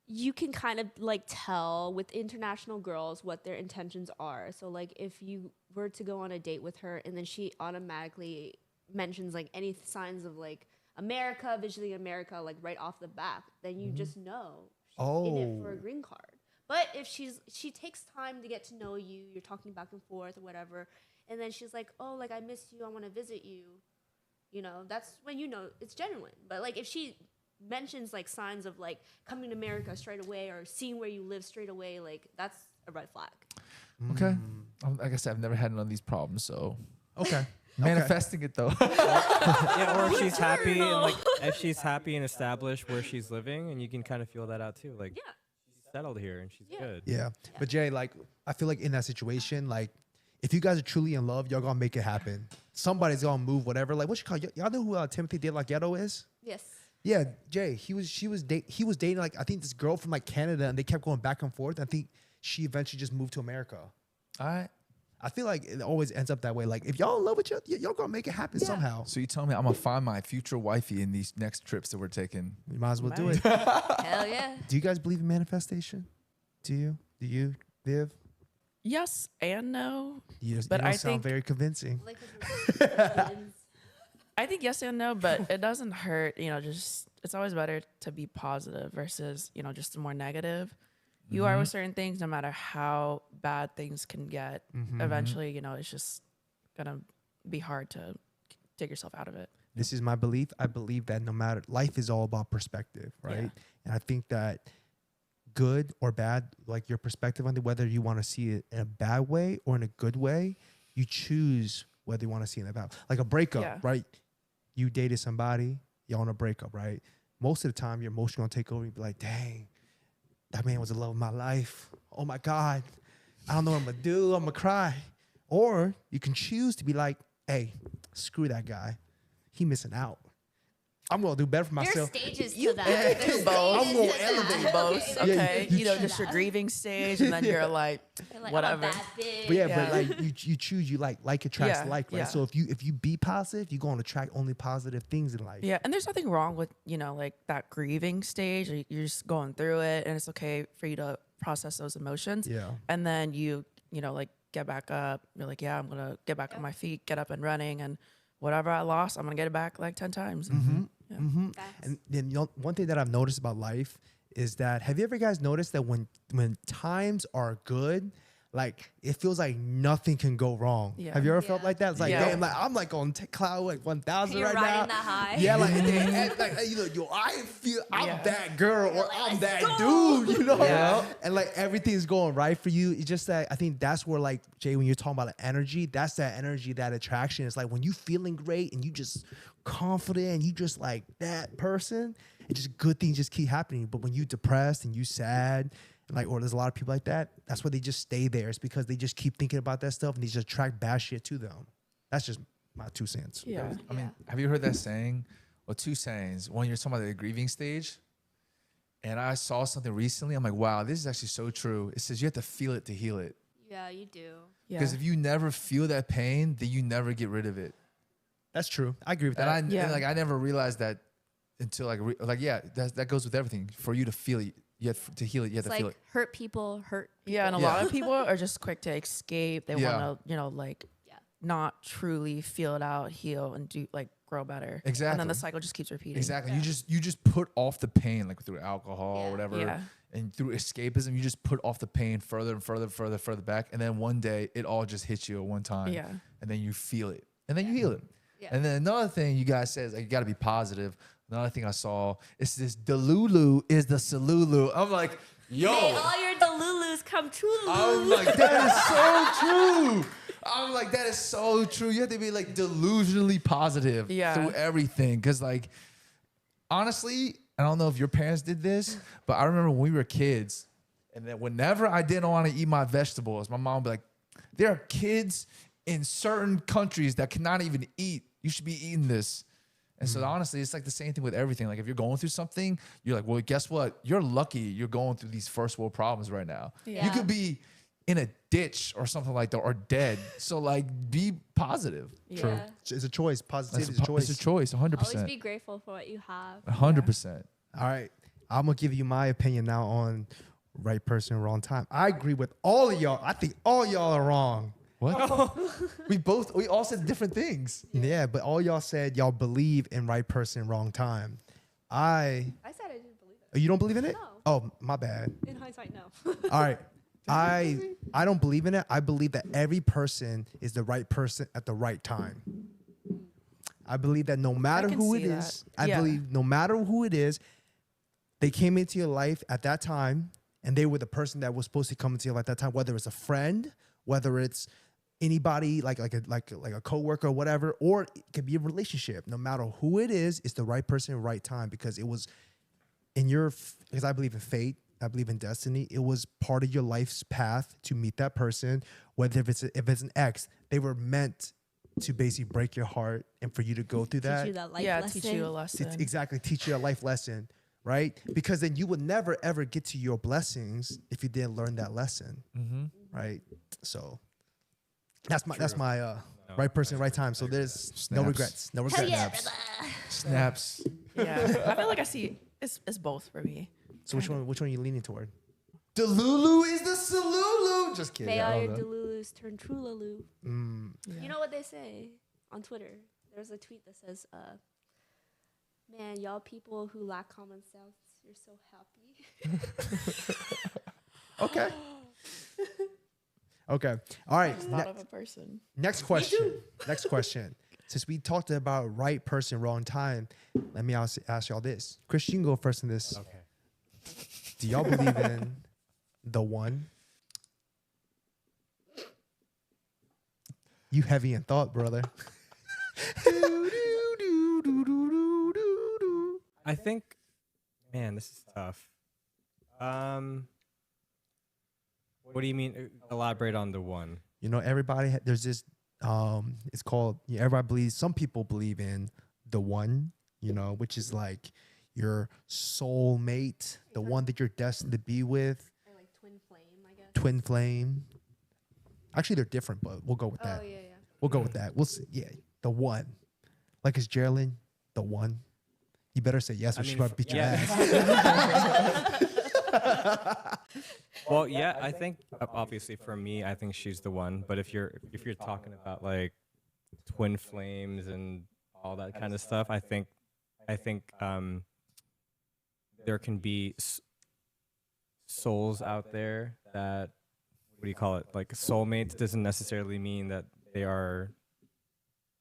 you can kind of like tell with international girls what their intentions are. So like if you were to go on a date with her and then she automatically mentions like any signs of like America, visually America, like right off the bat, then you just know she's in it for a green card. But if she takes time to get to know you, you're talking back and forth or whatever, and then she's like, oh, like I miss you, I want to visit you, that's when it's genuine. But like if she mentions like signs of like coming to America straight away or seeing where you live straight away, like that's a red flag. Okay. Like I said, I've never had none of these problems, so Okay. manifesting it though. Yeah, or if she's happy and like if she's happy and established where she's living, and you can kind of feel that out too. Like Yeah. she's settled here and she's good. Yeah. But Jay, like, I feel like in that situation, like, if you guys are truly in love, y'all gonna make it happen. Somebody's gonna move, whatever. Like, what you call y'all know who Timothy De La Ghetto is? Yes. Yeah, Jay. He was dating like I think this girl from like Canada, and they kept going back and forth. I think she eventually just moved to America. All right. I feel like it always ends up that way. Like if y'all in love with y'all gonna make it happen somehow. So you tell me I'm gonna find my future wifey in these next trips that we're taking. You might as well do Right. it. Hell yeah. Do you guys believe in manifestation? Do you? Do you, Viv? Yes and no. You But don't I sound think- very convincing. Like I think yes and no, but it doesn't hurt. Just it's always better to be positive versus just more negative. You are with certain things, no matter how bad things can get. Eventually, it's just gonna be hard to take yourself out of it. This is my belief. I believe that no matter life is all about perspective, right? Yeah. And I think that good or bad, like your perspective on it, whether you want to see it in a bad way or in a good way, you choose whether you want to see it in a bad. Like a breakup, Yeah. right? You dated somebody, you're on a breakup, right? Most of the time, your emotion gonna take over. You be like, dang, that man was the love of my life. Oh my God, I don't know what I'm gonna do. I'm gonna cry. Or you can choose to be like, hey, screw that guy. He missing out. I'm gonna do better for myself. There's stages You to that. can There's do both. stages I'm gonna to that. elevate Both, Okay. okay. you Just your grieving stage, and then you're like, You're like, whatever. I'm a bad bitch. But yeah, Yeah. but like you choose, you like attracts Yeah, like, right? yeah. So if you be positive, you're gonna attract only positive things in life. Yeah, and there's nothing wrong with like that grieving stage. You're just going through it, and it's okay for you to process those emotions. Yeah. And then you like get back up. You're like, yeah, I'm gonna get back on my feet, get up and running, and whatever I lost, I'm gonna get it back like 10 times. Yeah. Facts. And then one thing that I've noticed about life is that have you ever guys noticed that when times are good, like it feels like nothing can go wrong. Yeah. Have you ever Yeah. felt like that? It's like, Yeah. damn, like I'm like on cloud like 1,000 You're right riding now. that high. Yeah, like, like you know, yo, I feel I'm Yeah. that girl or I'm let's that go. dude, you know? Yeah. And like everything's going right for you. It's just that I think that's where like Jay, when you're talking about like, energy, that's that energy, that attraction. It's like when you feeling great and you just confident and you just like that person, and just good things just keep happening. But when you depressed and you sad, and like, or there's a lot of people like that, that's why they just stay there. It's because they just keep thinking about that stuff and they just attract bad shit to them. That's just my 2 cents. Yeah. I mean, have you heard that saying? Or 2 sayings. One, you're talking about the grieving stage. And I saw something recently. I'm like, wow, this is actually so true. It says you have to feel it to heal it. Yeah, you do. Yeah. Because if you never feel that pain, then you never get rid of it. That's true. I agree with And that. and like I never realized that until like yeah, that goes with everything. For you to feel it, you have to heal it. You have It's to feel like it. hurt people hurt. Yeah, and a Yeah. lot of people are just quick to escape. They Yeah. want to, like, Yeah. not truly feel it out, heal, and do like grow better. And Exactly. then the cycle just keeps repeating. Exactly. Yeah. You just put off the pain like through alcohol or Yeah. whatever. Yeah. And through escapism, you just put off the pain further and further back. And then one day it all just hits you at one time. Yeah. And then you feel it. And then you heal it. Yeah. And then another thing you guys said is like you gotta be positive. Another thing I saw is this Delulu is the Salulu. I'm like, yo. May all your delulus come true. I'm like, that is so true. I'm like, that is so true. You have to be like delusionally positive Yeah. through everything. Cause like, honestly, I don't know if your parents did this, but I remember when we were kids, and then whenever I didn't want to eat my vegetables, my mom would be like, there are kids in certain countries that cannot even eat. You should be eating this. And so honestly, it's like the same thing with everything. Like if you're going through something, you're like, well, guess what? You're lucky you're going through these first world problems right now. Yeah. You could be in a ditch or something like that or dead. So like be positive. True. Yeah. It's a choice. Positivity is a It's choice. a choice, 100%. Always be grateful for what you have. 100%. All right. I'm going to give you my opinion now on right person, wrong time. I agree with all of y'all. I think all y'all are wrong. What? we all said different things. Yeah, but all y'all said y'all believe in right person, wrong time. I said I didn't believe it. You don't believe in it? No. Oh, my bad. In hindsight, no. All right. I don't believe in it. I believe that every person is the right person at the right time. I believe that no matter can who it see that. is, I Yeah. believe no matter who it is, they came into your life at that time and they were the person that was supposed to come into your life at that time, whether it's a friend, whether it's anybody like a coworker or whatever, or it could be a relationship. No matter who it is, it's the right person at the right time because it was in your, because I believe in fate. I believe in destiny. It was part of your life's path to meet that person. Whether if it's an ex, they were meant to basically break your heart and for you to go through that. Teach you that life Yeah, lesson. teach you a lesson. Exactly, teach you a life lesson, right? Because then you would never ever get to your blessings if you didn't learn that lesson, right? So that's my right person, right time. So there's no Snaps. regrets, no Hell regrets. yeah, brother. Snaps. Yeah. I feel like I see it's both for me. So which one are you leaning toward? Delulu is the Salulu. Just kidding. May I all don't your know. delulus turn trululu. Yeah. You know what they say on Twitter? There's a tweet that says, man, y'all people who lack common sense, you're so happy. Okay. Okay. All right. Thought of a person. Next question. Next question. Since we talked about right person, wrong time, let me ask y'all this. Chris, you can go first in this. Okay. Do y'all believe in the one? You heavy in thought, brother. I think, man, this is tough. What do you mean? Elaborate on the one. You know, everybody, there's this, it's called, everybody believes, some people believe in the one, you know, which is like your soul mate, the one that you're destined to be with, Or like twin flame, I guess. twin flame. Actually, they're different, but we'll go with that. Oh, yeah. We'll go with that. We'll see. Yeah, the one. Like, is Geraldine the one? You better say yes, or she's about to beat your ass. Well, yeah, I think obviously for me, I think she's the one. But if you're talking about like twin flames and all that kind of stuff, I think there can be souls out there that what do you call it? Like soulmates doesn't necessarily mean that they are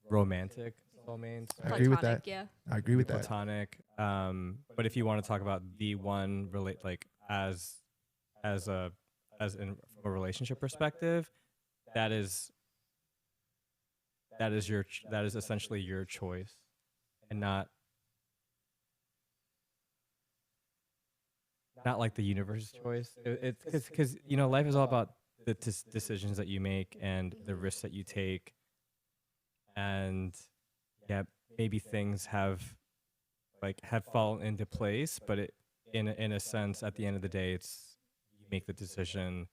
romantic soulmates. I agree with Platonic, that. Yeah. I agree with that. Platonic. But if you want to talk about the one relate like as from a relationship perspective, that is essentially your choice, and not like the universe's choice. It's because life is all about the decisions that you make and the risks that you take, and yeah, maybe things have fallen into place, but in a sense, at the end of the day, it's you make the decision,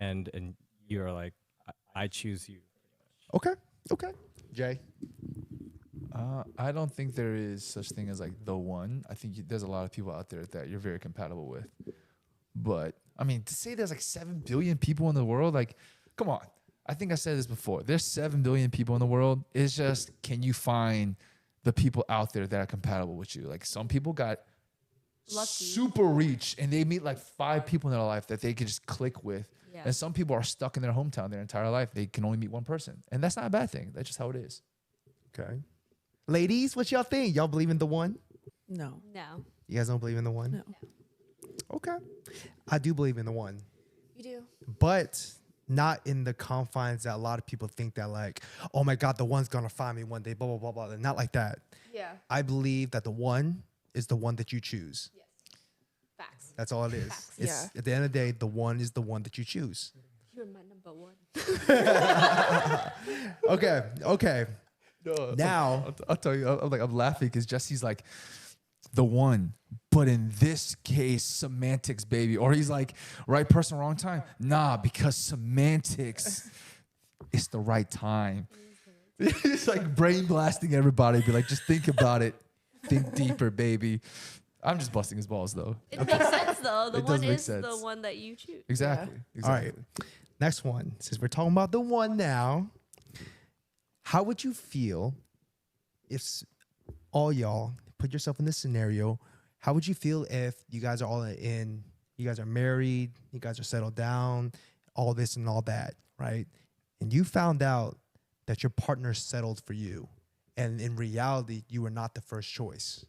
and you're like, I choose you. Okay. Okay. Jay. I don't think there is such thing as like the one. I think there's a lot of people out there that you're very compatible with. But I mean, to say there's like 7 billion people in the world, like, come on. I think I said this before. There's 7 billion people in the world. It's just, can you find the people out there that are compatible with you? Like, some people got Lucky. super reach and they meet like 5 people in their life that they can just click with. Yeah. And some people are stuck in their hometown their entire life. They can only meet one person. And that's not a bad thing. That's just how it is. Okay. Ladies, what y'all think? Y'all believe in the one? No. No. You guys don't believe in the one? No. Okay. I do believe in the one, You do. but not in the confines that a lot of people think that like, oh my God, the one's gonna find me one day, blah, blah, blah, blah. Not like that. Yeah. I believe that the one is the one that you choose. Yes. Facts. That's all it is. Facts. It's Yeah. at the end of the day, the one is the one that you choose. You're my number one. Okay. Okay. No, Now, I'll tell you, I'm laughing because Jesse's like the one, but in this case, semantics, baby. Or he's like, right person, wrong time. Nah, because semantics, it's the right time. It's like brain blasting everybody. Be like, just think about it. Think deeper, baby. I'm just busting his balls though. It makes sense though. The It does one make is sense. the one that you choose. Exactly. all Exactly. right. Next one. Since we're talking about the one now, how would you feel if all y'all put yourself in this scenario? How would you feel if you guys are you guys are married, you guys are settled down, all this and all that, right? And you found out that your partner settled for you, and in reality, you were not the first choice.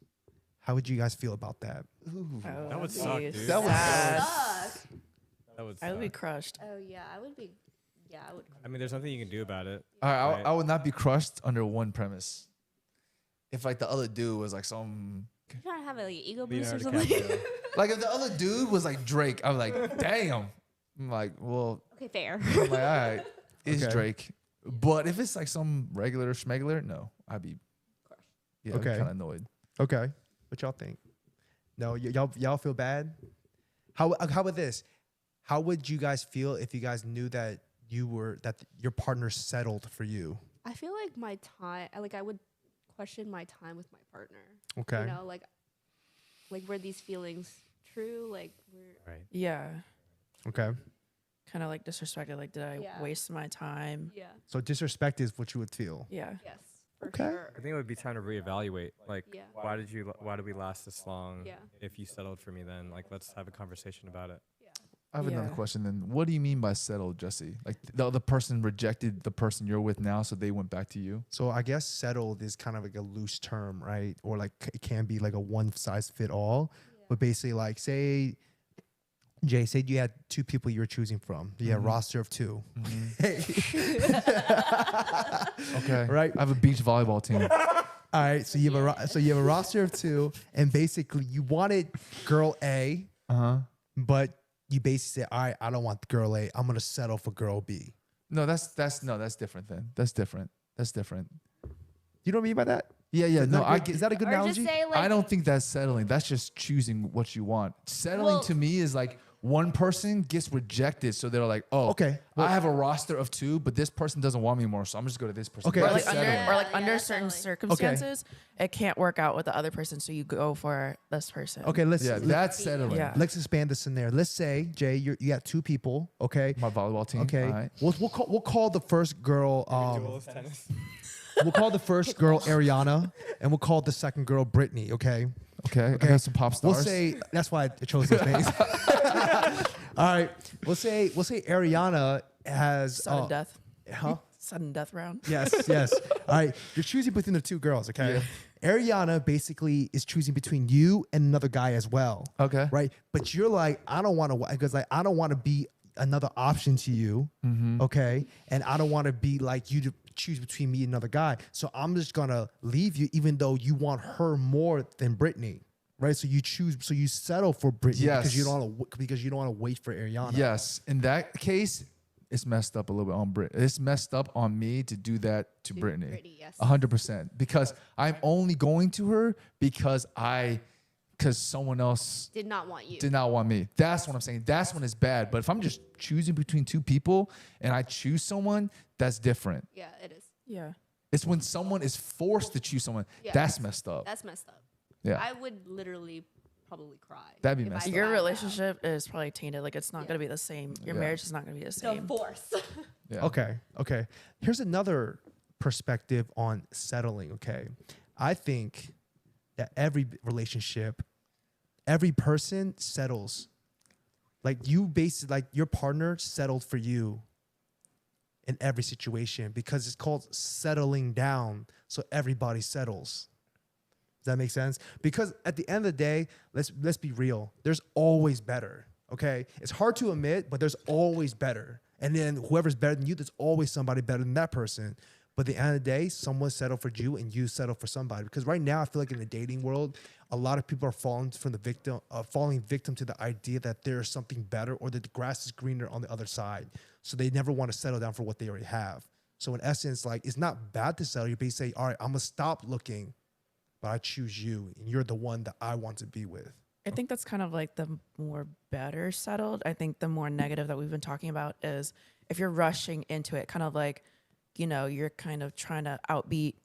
How would you guys feel about that? Oh, That would that'd suck, be dude. That would sad. That would I would be suck. crushed. Oh yeah, I would be. Yeah, I would. I mean, there's nothing you can do about it. All right, Right. I would not be crushed under one premise. If like the other dude was like some, You trying to have like an ego boost or Leonardo something? DiCaprio. like if the other dude was like Drake, I'm like, damn. I'm like, well, Okay, fair. I'm like, all right, it's Okay. Drake. But if it's like some regular schmegler, no, I'd be, yeah, Okay. kind of annoyed. Okay. What y'all think? No, y'all feel bad? How about this? How would you guys feel if you guys knew that your partner settled for you? I feel like my time, I would question my time with my partner. Okay. You know, like were these feelings true? Like, Right. Yeah. Okay. Kind of like disrespected. Like, did I Yeah. waste my time? yeah, So disrespect is what you would feel. Yeah. yes, for Okay. sure. I think it would be time to reevaluate. Like, Yeah. why did we last this long? Yeah. If you settled for me, then like let's have a conversation about it. Yeah. I have another Yeah. question then. What do you mean by settled, Jesse? Like the other person rejected the person you're with now, so they went back to you? So I guess settled is kind of like a loose term, right? Or like it can be like a one size fit all. But basically, like say you had 2 people you were choosing from. You had a roster of 2. Okay. Right. I have a beach volleyball team. All right. So you have a roster of 2, and basically you wanted girl A, but you basically say, all right, I don't want girl A. I'm gonna settle for girl B. No, that's different then. That's different. You know what I mean by that? Yeah, yeah. No, I Is get. that a good Or analogy? just say like, I don't think that's settling. That's just choosing what you want. Settling Well- to me is like one person gets rejected, so they're like, "Oh, Okay. I have a roster of 2, but this person doesn't want me anymore, so I'm just go to this person." Okay, Or That's like okay. under, settling. or like Yeah, under that's certain totally. circumstances, it can't work out with the other person, so you go for this person. Okay, Yeah, that's settling. Yeah. let's expand the scenario. Let's say Jay, you got 2 people. Okay. My volleyball team. Okay. All right. We'll call the first girl. We'll call the first girl Ariana, and we'll call the second girl Brittany. Okay. Okay. Okay. I got some pop stars. We'll say that's why I chose those names. All right. We'll say Ariana has Sudden death. Huh? Sudden death round. Yes. All right. You're choosing between the two girls, okay? Ariana basically is choosing between you and another guy as well. Okay. Right? But you're like, I don't want to, because like I don't want to be another option to you. Okay. And I don't want to be like you to choose between me and another guy. So I'm just gonna leave you, even though you want her more than Brittany. Right. So you settle for Brittany because you don't want to wait for Ariana. Yes. In that case, it's messed up a little bit on Brit. It's messed up on me to do that to Brittany. Brittany, yes. 100%. Because I'm only going to her because someone else Did not want you. did not want me. That's what I'm saying. That's when it's bad. But if I'm just choosing between two people and I choose someone, that's different. Yeah, it is. Yeah. It's when someone is forced to choose someone. Yeah. That's messed up. That's messed up. Yeah. I would literally probably cry. That'd be if messed I up. Your found out. relationship is probably tainted. Like it's not gonna be the same. Your Yeah. marriage is not gonna be the same. Divorce. Yeah. Okay. Here's another perspective on settling, okay? I think that every relationship, every person settles. Like your partner settled for you in every situation because it's called settling down. So everybody settles. Does that make sense? Because at the end of the day, let's be real. There's always better. Okay, it's hard to admit, but there's always better. And then whoever's better than you, there's always somebody better than that person. But at the end of the day, someone settled for you, and you settle for somebody. Because right now, I feel like in the dating world, a lot of people are falling victim to the idea that there's something better or that the grass is greener on the other side. So they never want to settle down for what they already have. So in essence, like it's not bad to settle. You basically say, all right, I'm gonna stop looking, but I choose you, and you're the one that I want to be with. I think that's kind of like the more better settled. I think the more negative that we've been talking about is if you're rushing into it, kind of like, you're kind of trying to outbeat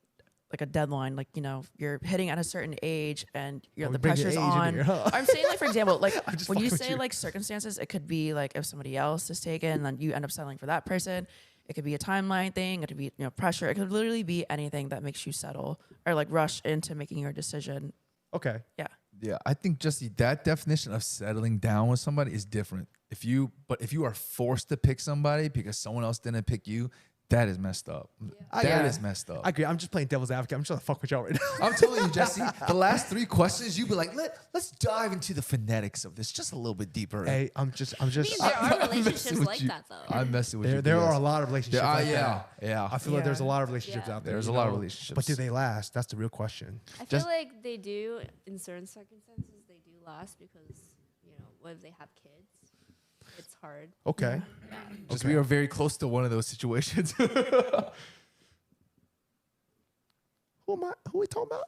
like a deadline, like, you're hitting at a certain age and the bring your pressure's age into on. here, huh? I'm saying like, for example, like just when you fucking with say you. like circumstances, it could be like if somebody else is taken, then you end up settling for that person. It could be a timeline thing. It could be, pressure. It could literally be anything that makes you settle or like rush into making your decision. Okay. Yeah. Yeah, I think that definition of settling down with somebody is different. If you are forced to pick somebody because someone else didn't pick you, that is messed up. That is messed up. I agree. I'm just playing devil's advocate. I'm just trying to fuck with y'all right now. I'm telling you, Jesse, the last 3 questions, you'd be like, let's dive into the phonetics of this just a little bit deeper. Hey, I'm just. I mean, there are relationships like you. that though. I'm messing with you. There BS. are a lot of relationships. like that. Yeah. I feel like there's a Yeah. lot of relationships Yeah. out there. There's you a lot of know? relationships. But do they last? That's the real question. I Just- feel like they do in certain circumstances. They do last because what if they have kids? It's hard. Okay. Just Okay. we are very close to one of those situations. Who are we talking about?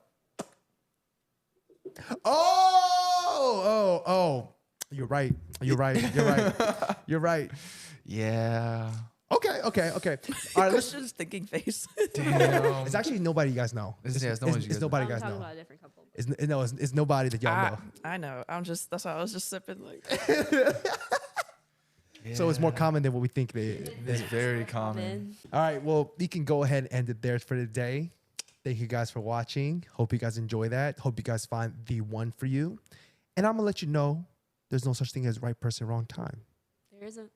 Oh. You're right. You're right. Yeah. Okay. All right. Let's, Christian's thinking face. Damn. it's actually nobody you guys know. It's nobody you guys nobody I'm you guys talking know. about a different couple. It's nobody that y'all know. I know. That's why I was just sipping like. So it's more common than what we think they. It's very common. All right. Well, you can go ahead and end it there for today. Thank you guys for watching. Hope you guys enjoy that. Hope you guys find the one for you. And I'm going to let you know there's no such thing as right person, wrong time. There isn't.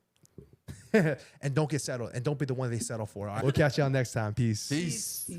And don't get settled. And don't be the one they settle for. All right. We'll catch y'all next time. Peace. Peace.